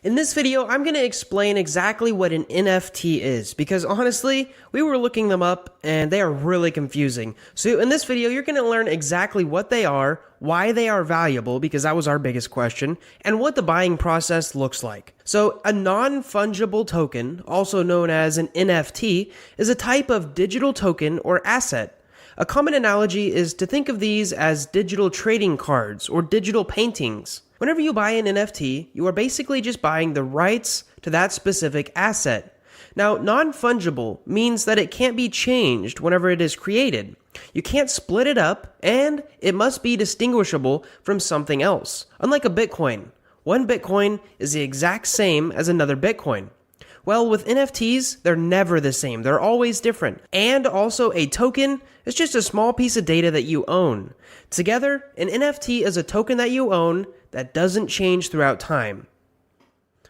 In this video, I'm going to explain exactly what an NFT is, because honestly, we were looking them up and they are really confusing. So in this video, you're going to learn exactly what they are, why they are valuable, because that was our biggest question, and what the buying process looks like. So a non-fungible token, also known as an NFT, is a type of digital token or asset. A common analogy is to think of these as digital trading cards or digital paintings. Whenever you buy an NFT, you are basically just buying the rights to that specific asset. Now, non-fungible means that it can't be changed whenever it is created. You can't split it up, and it must be distinguishable from something else. Unlike a Bitcoin, one Bitcoin is the exact same as another Bitcoin. Well, with NFTs, they're never the same. They're always different. And also, a token is just a small piece of data that you own. Together, an NFT is a token that you own that doesn't change throughout time.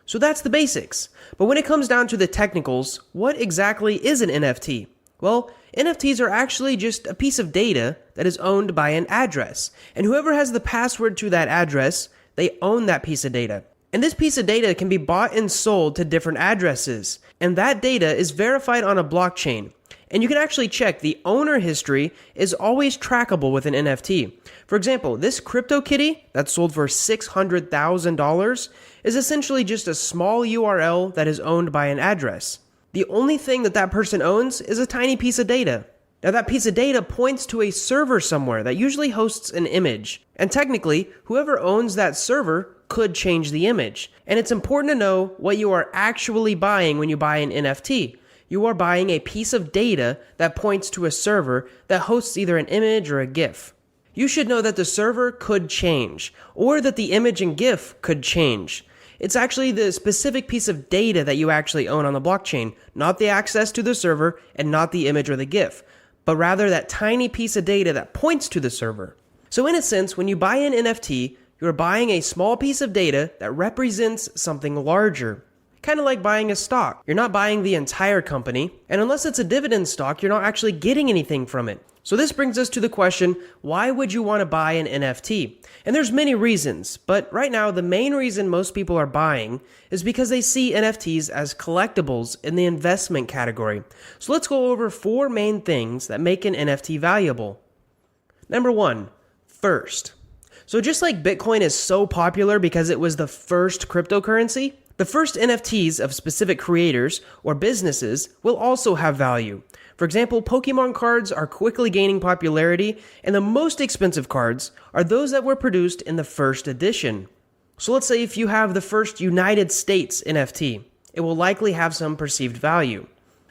So that's the basics. But when it comes down to the technicals, what exactly is an NFT? Well, NFTs are actually just a piece of data that is owned by an address. And whoever has the password to that address, they own that piece of data. And this piece of data can be bought and sold to different addresses. And that data is verified on a blockchain. And you can actually check the owner history is always trackable with an NFT. For example, this crypto kitty that sold for $600,000 is essentially just a small URL that is owned by an address. The only thing that person owns is a tiny piece of data. Now that piece of data points to a server somewhere that usually hosts an image. And technically, whoever owns that server could change the image. And it's important to know what you are actually buying when you buy an NFT. You are buying a piece of data that points to a server that hosts either an image or a GIF. You should know that the server could change, or that the image and GIF could change. It's actually the specific piece of data that you actually own on the blockchain, not the access to the server and not the image or the GIF, but rather that tiny piece of data that points to the server. So in a sense, when you buy an NFT, you're buying a small piece of data that represents something larger. Kind of like buying a stock. You're not buying the entire company, and unless it's a dividend stock, you're not actually getting anything from it. So this brings us to the question, why would you want to buy an NFT? And there's many reasons, but right now the main reason most people are buying is because they see NFTs as collectibles in the investment category. So let's go over 4 main things that make an NFT valuable. Number 1, first. So just like Bitcoin is so popular because it was the first cryptocurrency, the first NFTs of specific creators or businesses will also have value. For example, Pokemon cards are quickly gaining popularity, and the most expensive cards are those that were produced in the first edition. So let's say if you have the first United States NFT, it will likely have some perceived value.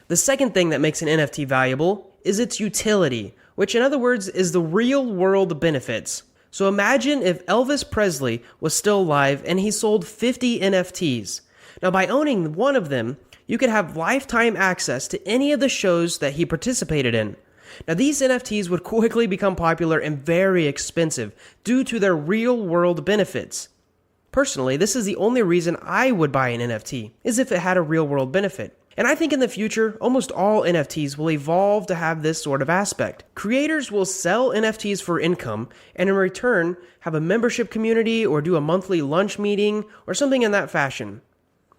The second thing that makes an NFT valuable is its utility, which in other words is the real-world benefits. So imagine if Elvis Presley was still alive and he sold 50 NFTs. Now by owning one of them, you could have lifetime access to any of the shows that he participated in. Now these NFTs would quickly become popular and very expensive due to their real-world benefits. Personally, this is the only reason I would buy an NFT, is if it had a real-world benefit. And I think in the future, almost all NFTs will evolve to have this sort of aspect. Creators will sell NFTs for income, and in return, have a membership community or do a monthly lunch meeting or something in that fashion.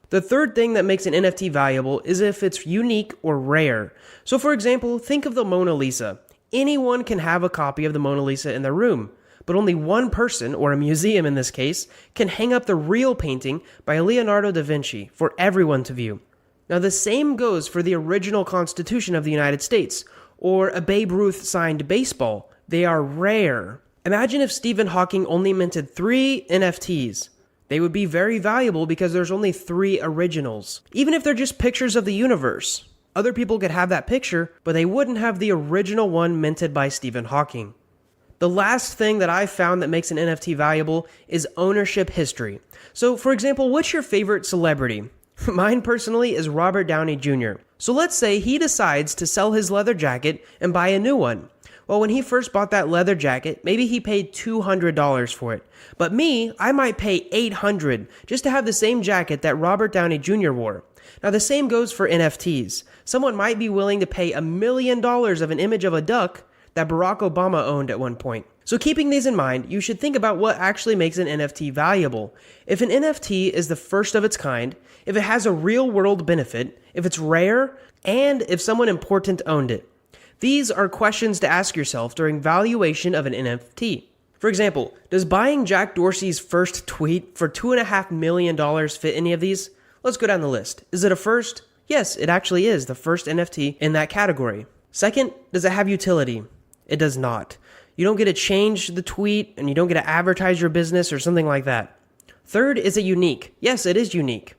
The third thing that makes an NFT valuable is if it's unique or rare. So for example, think of the Mona Lisa. Anyone can have a copy of the Mona Lisa in their room, but only one person, or a museum in this case, can hang up the real painting by Leonardo da Vinci for everyone to view. Now the same goes for the original Constitution of the United States, or a Babe Ruth signed baseball. They are rare. Imagine if Stephen Hawking only minted 3 NFTs. They would be very valuable because there's only 3 originals. Even if they're just pictures of the universe. Other people could have that picture, but they wouldn't have the original one minted by Stephen Hawking. The last thing that I've found that makes an NFT valuable is ownership history. So for example, what's your favorite celebrity? Mine personally is Robert Downey Jr. So let's say he decides to sell his leather jacket and buy a new one. Well, when he first bought that leather jacket, maybe he paid $200 for it. But me, I might pay $800 just to have the same jacket that Robert Downey Jr. wore. Now the same goes for NFTs. Someone might be willing to pay $1 million of an image of a duck that Barack Obama owned at one point. So keeping these in mind, you should think about what actually makes an NFT valuable. If an NFT is the first of its kind, if it has a real world benefit, if it's rare, and if someone important owned it. These are questions to ask yourself during valuation of an NFT. For example, does buying Jack Dorsey's first tweet for $2.5 million fit any of these? Let's go down the list. Is it a first? Yes, it actually is the first NFT in that category. Second, does it have utility? It does not. You don't get to change the tweet, and you don't get to advertise your business or something like that. Third, is it unique? Yes, it is unique.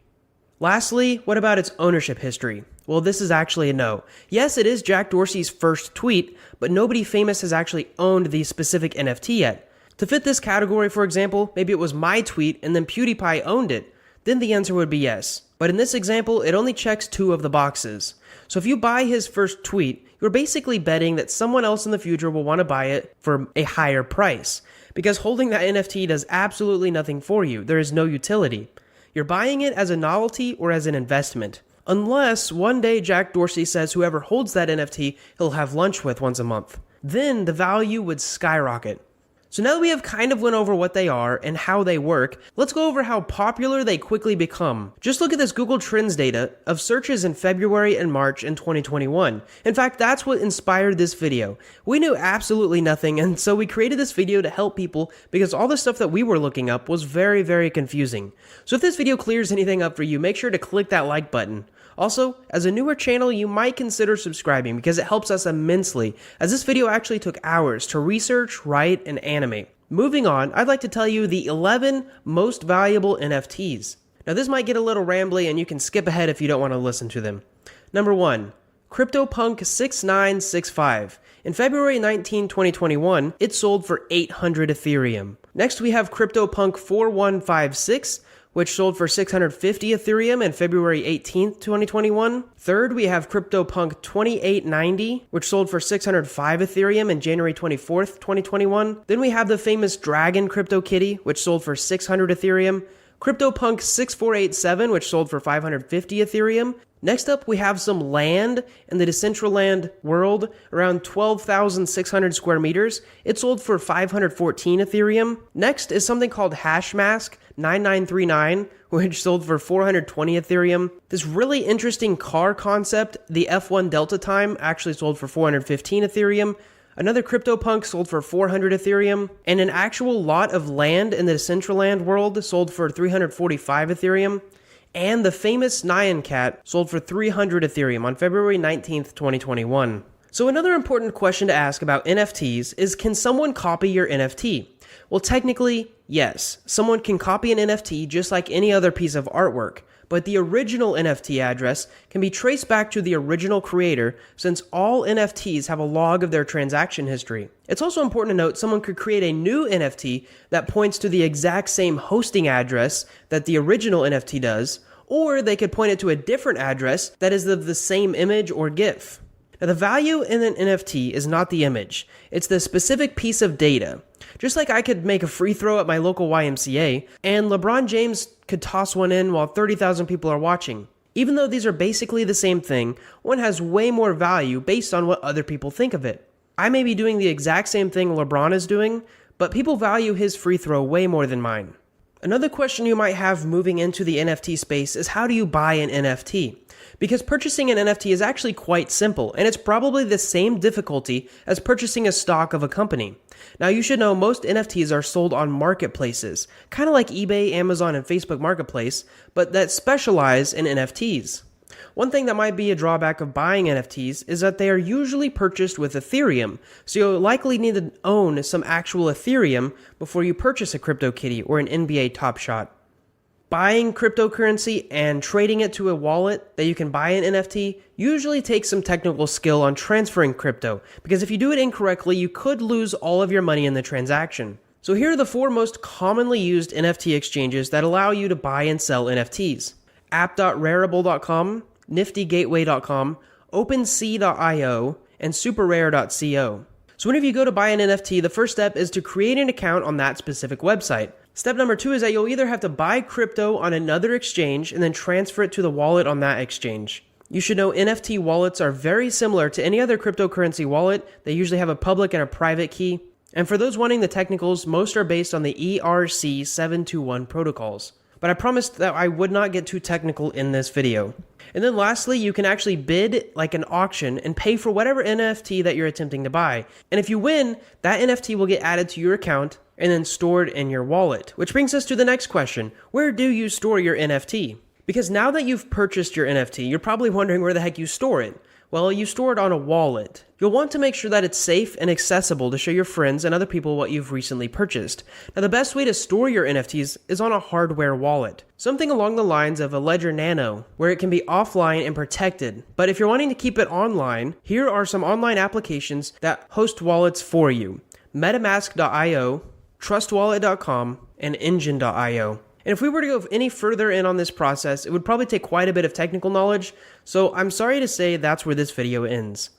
Lastly, what about its ownership history? Well, this is actually a no. Yes, it is Jack Dorsey's first tweet, but nobody famous has actually owned the specific NFT yet. To fit this category, for example, maybe it was my tweet and then PewDiePie owned it. Then the answer would be yes. But in this example, it only checks 2 of the boxes. So if you buy his first tweet, you're basically betting that someone else in the future will want to buy it for a higher price. Because holding that NFT does absolutely nothing for you. There is no utility. You're buying it as a novelty or as an investment. Unless one day Jack Dorsey says whoever holds that NFT he'll have lunch with once a month. Then the value would skyrocket. So now that we have kind of went over what they are and how they work, let's go over how popular they quickly become. Just look at this Google Trends data of searches in February and March in 2021. In fact, that's what inspired this video. We knew absolutely nothing, and so we created this video to help people because all the stuff that we were looking up was very, very confusing. So if this video clears anything up for you, make sure to click that like button. Also, as a newer channel, you might consider subscribing because it helps us immensely, as this video actually took hours to research, write, and animate. Moving on, I'd like to tell you the 11 most valuable NFTs. Now this might get a little rambly and you can skip ahead if you don't want to listen to them. Number 1. CryptoPunk 6965. In February 19, 2021, it sold for 800 Ethereum. Next we have CryptoPunk 4156, which sold for 650 Ethereum in February 18th, 2021. Third, we have CryptoPunk 2890, which sold for 605 Ethereum in January 24th, 2021. Then we have the famous Dragon CryptoKitty, which sold for 600 Ethereum. CryptoPunk 6487, which sold for 550 Ethereum. Next up, we have some land in the Decentraland world, around 12,600 square meters. It sold for 514 Ethereum. Next is something called Hashmask 9939, which sold for 420 Ethereum. This really interesting car concept, the F1 Delta Time, actually sold for 415 Ethereum. Another CryptoPunk sold for 400 Ethereum, and an actual lot of land in the Decentraland world sold for 345 Ethereum. And the famous Nyan Cat sold for 300 Ethereum on February 19th, 2021. So another important question to ask about NFTs is, can someone copy your NFT? Well, technically, yes. Someone can copy an NFT just like any other piece of artwork, but the original NFT address can be traced back to the original creator since all NFTs have a log of their transaction history. It's also important to note someone could create a new NFT that points to the exact same hosting address that the original NFT does, or they could point it to a different address that is of the same image or GIF. Now, the value in an NFT is not the image, it's the specific piece of data. Just like I could make a free throw at my local YMCA, and LeBron James could toss one in while 30,000 people are watching. Even though these are basically the same thing, one has way more value based on what other people think of it. I may be doing the exact same thing LeBron is doing, but people value his free throw way more than mine. Another question you might have moving into the NFT space is, how do you buy an NFT? Because purchasing an NFT is actually quite simple, and it's probably the same difficulty as purchasing a stock of a company. Now, you should know most NFTs are sold on marketplaces, kind of like eBay, Amazon, and Facebook Marketplace, but that specialize in NFTs. One thing that might be a drawback of buying NFTs is that they are usually purchased with Ethereum, so you'll likely need to own some actual Ethereum before you purchase a CryptoKitty or an NBA Top Shot. Buying cryptocurrency and trading it to a wallet that you can buy an NFT usually takes some technical skill on transferring crypto, because if you do it incorrectly, you could lose all of your money in the transaction. So here are the 4 most commonly used NFT exchanges that allow you to buy and sell NFTs. app.rarible.com, niftygateway.com, OpenSea.io, and superrare.co. So whenever you go to buy an NFT, the first step is to create an account on that specific website. Step number 2 is that you'll either have to buy crypto on another exchange and then transfer it to the wallet on that exchange. You should know NFT wallets are very similar to any other cryptocurrency wallet. They usually have a public and a private key. And for those wanting the technicals, most are based on the ERC721 protocols. But I promised that I would not get too technical in this video. And then lastly, you can actually bid like an auction and pay for whatever NFT that you're attempting to buy. And if you win, that NFT will get added to your account and then stored in your wallet. Which brings us to the next question. Where do you store your NFT? Because now that you've purchased your NFT, you're probably wondering where the heck you store it. Well, you store it on a wallet. You'll want to make sure that it's safe and accessible to show your friends and other people what you've recently purchased. Now, the best way to store your NFTs is on a hardware wallet. Something along the lines of a Ledger Nano, where it can be offline and protected. But if you're wanting to keep it online, here are some online applications that host wallets for you. MetaMask.io, TrustWallet.com, and Engine.io. And if we were to go any further in on this process, it would probably take quite a bit of technical knowledge, so I'm sorry to say that's where this video ends.